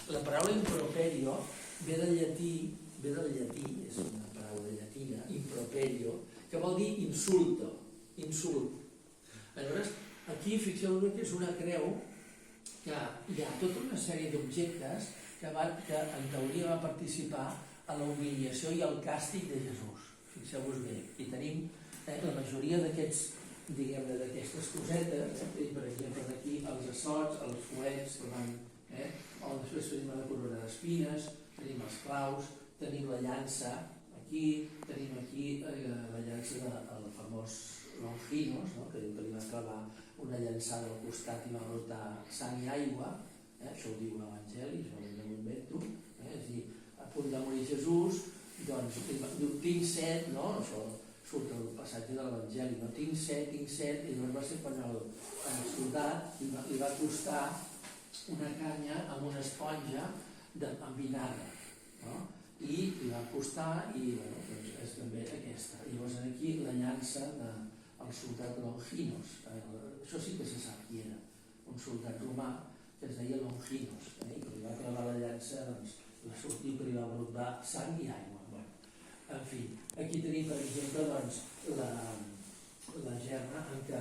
La paraula improperio ve del llatí, és una paraula llatina, improperio, que vol dir insulto, insult. Aleshores, aquí fixeu-vos que és una creu que hi ha tota una sèrie d'objectes que en teoria va participar a la humiliació i al càstig de Jesús. Fixeu-vos bé. I tenim la majoria d'aquests, diguem-ne, d'aquestes cosetes, per exemple, aquí els assots, els fuets, o després tenim la corona d'espines, tenim els claus, tenim la llança, tenim aquí la llança del famós Longinos, que diu que li va clavar una llançada al costat i va brotar sang i aigua, això ho diu l'Evangeli, això no ho invento, és a dir, a punt de morir Jesús, doncs diu, tinc set, això surt al passatge de l'Evangeli, tinc set, i llavors va ser quan el soldat li va costar una canya amb una esponja amb vinagre, i li va costar, i és també aquesta. Llavors aquí la llança del soldat Longinos, això sí que se sap qui era, un soldat romà que es deia Longinos, i que li va clavar la llança, doncs la sortiu que li va brotar sang i aigua. En fi, aquí tenim, per exemple, la gerra en què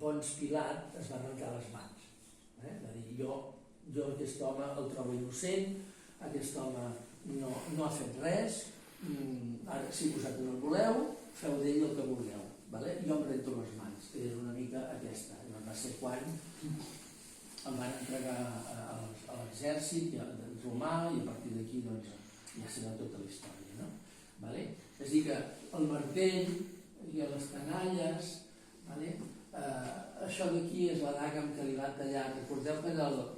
Pons Pilat es va arrencar les mans. Va dir, jo aquest home el trobo innocent, aquest home no ha fet res, ara si vosaltres el voleu, feu d'ell el que vulgueu, jo em rento les mans, que és una mica aquesta. Va ser quan el van entregar a l'exèrcit romà i a partir d'aquí ja serà tota la història. És a dir que el martell i les canalles, això d'aquí és la daga amb què li van tallar. Recordeu que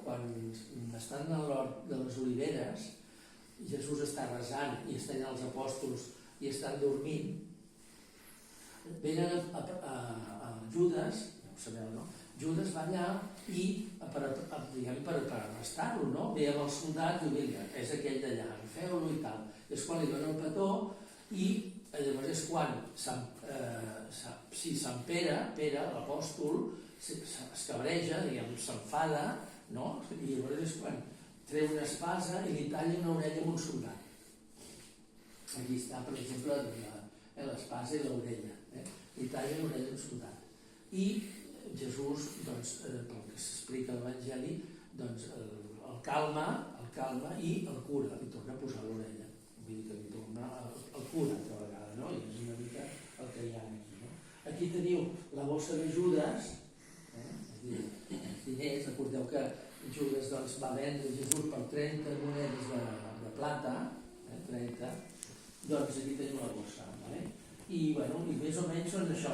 quan estan a l'hort de les oliveres, Jesús està resant i estan allà els apòstols i estan dormint, venen a Judas, ja ho sabeu, no? Judas va allà i per arrestar-lo, ve amb el soldat i diu, és aquell d'allà, agafeu-lo i tal. És quan li dona el petó i llavors és quan Sant Pere, l'apòstol, es cabreja, s'enfada, i llavors és quan treu una espasa i li talla una orella amb un soldat. Aquí està, per exemple, l'espasa i l'orella. Li talla una orella amb un soldat. I Jesús, pel que s'explica a l'Evangeli, el calma i el cura, li torna a posar l'orella. Vull dir que li torna el cura altra vegada, i és una mica el que hi ha aquí. Aquí teniu la bossa de Judas, els diners. Recordeu que Judas va vendre Jesús per 30 monedes de plata, 30, doncs aquí teniu la bossa. I més o menys són això,